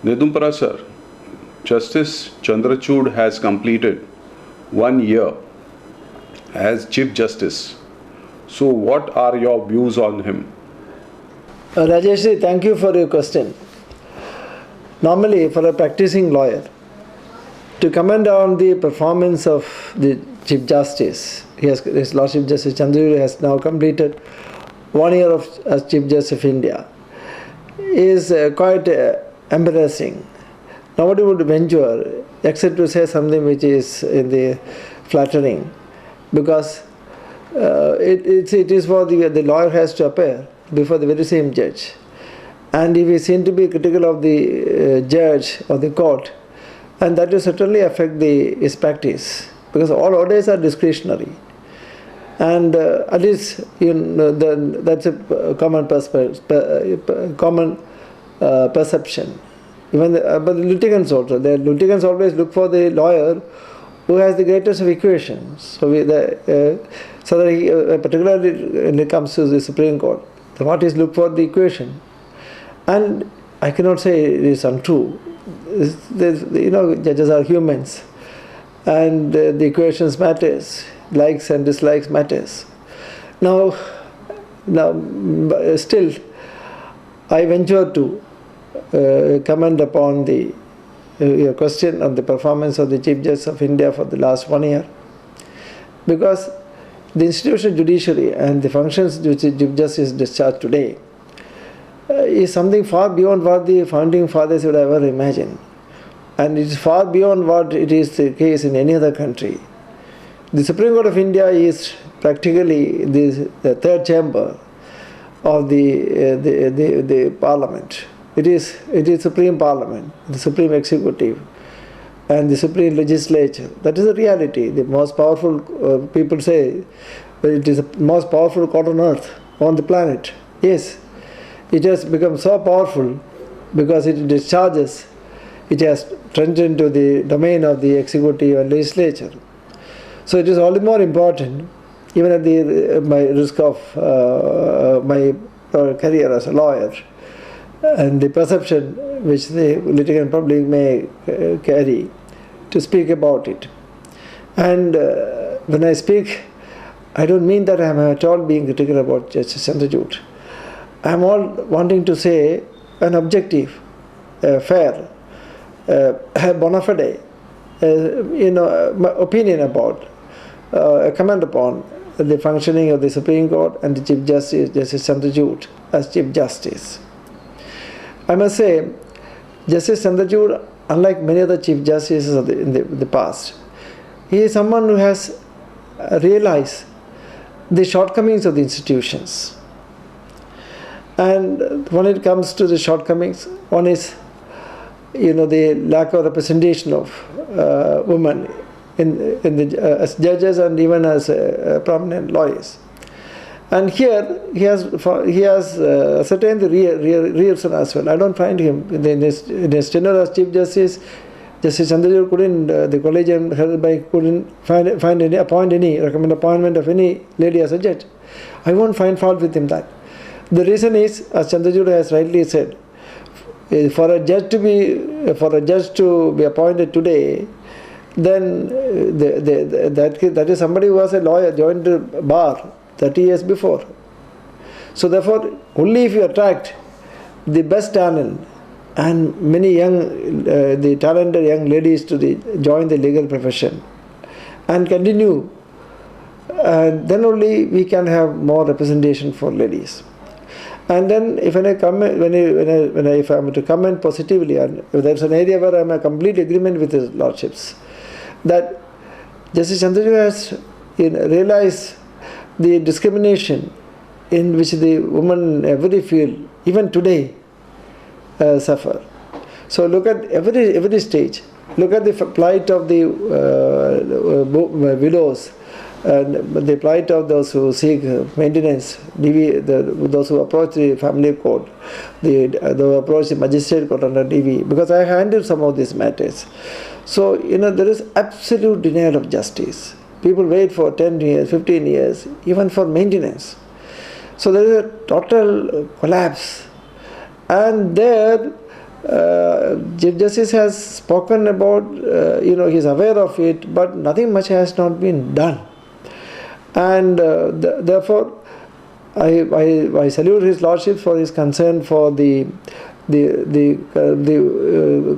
Nedumpara Sir, Justice Chandrachud has completed 1 year as Chief Justice. So what are your views on him? Rajeshri, thank you for your question. Normally, for a practicing lawyer, to comment on the performance of the Chief Justice, His Lordship Justice Chandrachud has now completed 1 year as Chief Justice of India, is quite embarrassing. Nobody would venture except to say something which is in the flattering, because it is for the lawyer has to appear before the very same judge. And if he seems to be critical of the judge or the court, and that will certainly affect his practice, because all orders are discretionary. And at least that's a common perception. Even but the litigants also, the litigants always look for the lawyer who has the greatest of equations. So particularly when it comes to the Supreme Court, the parties look for the equation. And I cannot say it is untrue. Judges are humans, and the equations matters. Likes and dislikes matters. Now, still, I venture to comment upon your question on the performance of the Chief Justice of India for the last 1 year, because the institutional judiciary and the functions which the Chief Justice discharged today is something far beyond what the founding fathers would ever imagine, and it is far beyond what it is the case in any other country. The Supreme Court of India is practically the third chamber of the Parliament. It is Supreme Parliament, the Supreme Executive, and the Supreme Legislature. That is the reality. The most powerful, people say, it is the most powerful court on earth, on the planet. Yes, it has become so powerful because it discharges, it has trenched into the domain of the Executive and Legislature. So it is all the more important, even at my risk of my career as a lawyer, and the perception which the litigant public may carry, to speak about it. And when I speak, I don't mean that I am at all being critical about Justice Chandrachud. I am all wanting to say an objective, fair, bona fide, my opinion about, a comment upon the functioning of the Supreme Court and the Chief Justice, Justice Chandrachud, as Chief Justice. I must say, Justice Chandrachud, unlike many other Chief Justices in the past, he is someone who has realized the shortcomings of the institutions. And when it comes to the shortcomings, one is, the lack of representation of women as judges and even as prominent lawyers. And here he has ascertained the reason as well. I don't find him in his tenure as Chief Justice. Justice Chandrachud couldn't, the collegium held by couldn't recommend appointment of any lady as a judge. I won't find fault with him that. The reason is, as Chandrachud has rightly said, for a judge to be appointed today, then that is somebody who was a lawyer, joined the bar 30 years before. So therefore, only if you attract the best talent and many the talented young ladies to join the legal profession and continue, then only we can have more representation for ladies. And then, if I am to comment positively, and if there's an area where I am in complete agreement with his lordships, that Justice Chandrachud has realized the discrimination in which the women in every field, even today, suffer. So look at every stage. Look at the plight of the widows, and the plight of those who seek maintenance, those who approach the family court, those who approach the magistrate court under DV, because I handled some of these matters. So, there is absolute denial of justice. People wait for 10 years, 15 years, even for maintenance. So there is a total collapse. And there, Chief Justice has spoken about, he is aware of it, but nothing much has not been done. And therefore, I salute His Lordship for his concern for the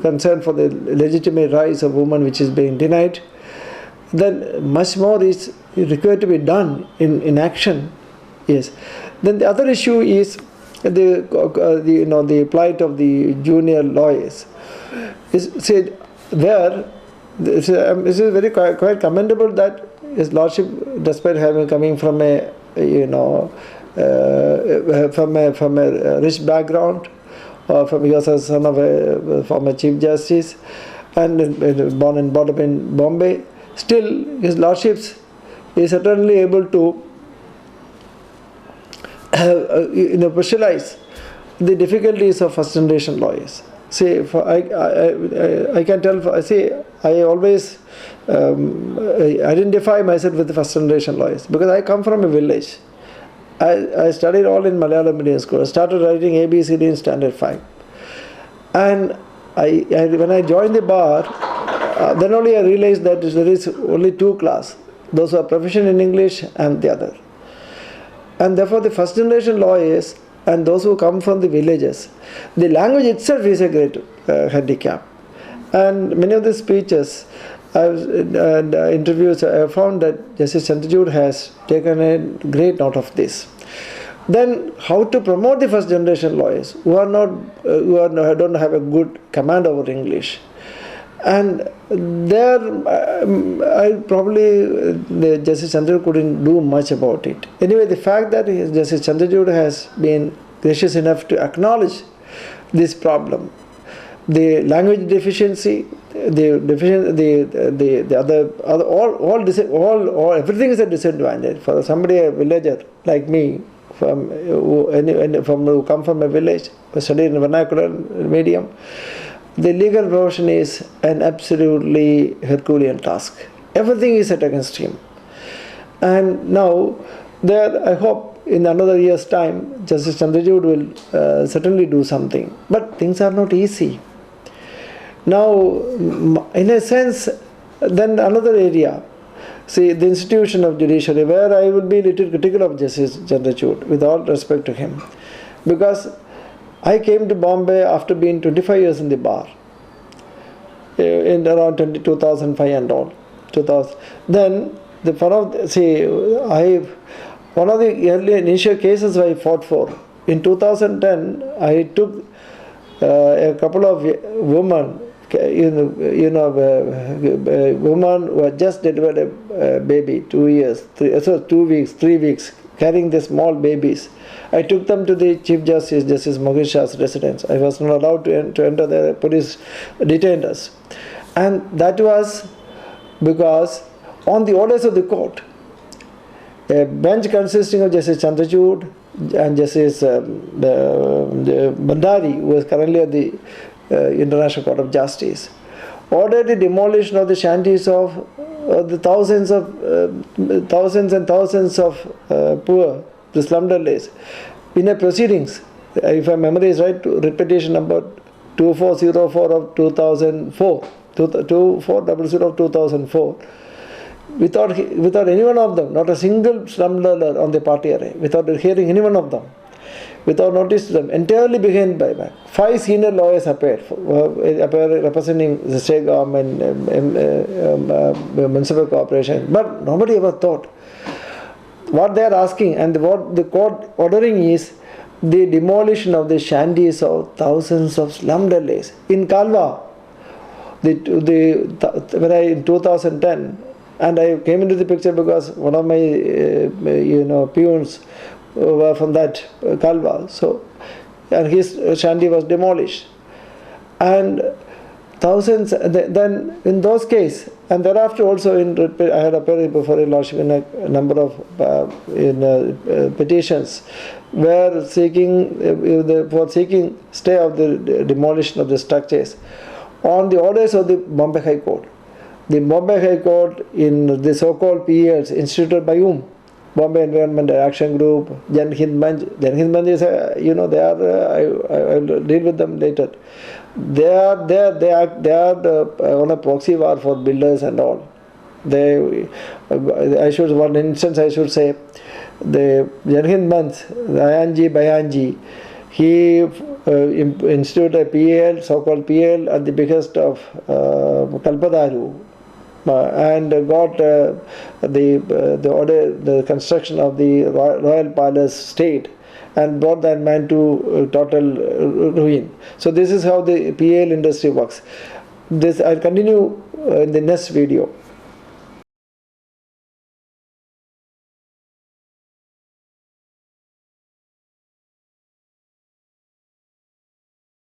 concern for the legitimate rights of women which is being denied. Then much more is required to be done in action. Yes. Then the other issue is the plight of the junior lawyers. This is very quite commendable that His Lordship, despite coming from a from a rich background, he was a son of a former Chief Justice, and born and brought up in Bombay. Still, His Lordship is certainly able to visualize the difficulties of first generation lawyers. See, I can tell. I always identify myself with the first generation lawyers because I come from a village. I studied all in Malayalam medium school. I started writing ABCD in Standard 5. And when I joined the bar, then only I realized that there is only two classes. Those who are proficient in English and the other. And therefore the first generation lawyers and those who come from the villages, the language itself is a great handicap. And many of the speeches and interviews, I have found that Justice Chandrachud has taken a great note of this. Then, how to promote the first generation lawyers who don't have a good command over English, and there, Justice Chandrachud couldn't do much about it. Anyway, the fact that Justice Chandrachud has been gracious enough to acknowledge this problem, the language deficiency, everything is a disadvantage for somebody, a villager like me, who come from a village, who study in a vernacular medium. The legal profession is an absolutely Herculean task. Everything is set against him. And now, I hope in another year's time, Justice Chandrachud will certainly do something. But things are not easy. Now, in a sense, then another area, see, the institution of judiciary, where I will be a little critical of Justice Chandrachud, with all respect to him. Because I came to Bombay after being 25 years in the bar, in around 2005 and all. 2000. Then, one of the early initial cases I fought for, in 2010, I took a couple of women, woman who had just delivered a baby, 2 weeks, 3 weeks, carrying the small babies. I took them to the Chief Justice, Justice Mathews Shah's residence. I was not allowed to enter there. Police detained us. And that was because on the orders of the court, a bench consisting of Justice Chandrachud and Justice Bandari, who is currently at the International Court of Justice, ordered the demolition of the shanties of the thousands and thousands of poor, the slumdwellers, in a proceedings. If my memory is right, repetition number 2404 of 2004, 2400 of 2004. Without any one of them, not a single slumdweller on the party array, without hearing any one of them, without notice to them, entirely behind by back. 5 senior lawyers appeared representing the state government, municipal corporation, but nobody ever thought. What they are asking and what the court ordering is the demolition of the shanties of thousands of slum dwellers in Kalwa. In 2010, and I came into the picture because one of my peons were from that Kalwa, and his shanty was demolished, and thousands. Then in those cases, and thereafter also I had appeared before His Lordship in a number of petitions, where seeking stay of the demolition of the structures on the orders of the Bombay High Court. The Bombay High Court, in the so-called PELs instituted by whom? Bombay Environment Action Group, Jan Hind Manch. Jan Hind Manch is, they are, I will deal with them later. They are on a proxy war for builders and all. One instance I should say, the Jan Hind Manch, Ayanji Bayanji, he instituted a PL, so-called PL, at the behest of Kalpadaru, and got the order, the construction of the Royal Palace State, and brought that man to total ruin. So this is how the PL industry works. This I'll continue in the next video.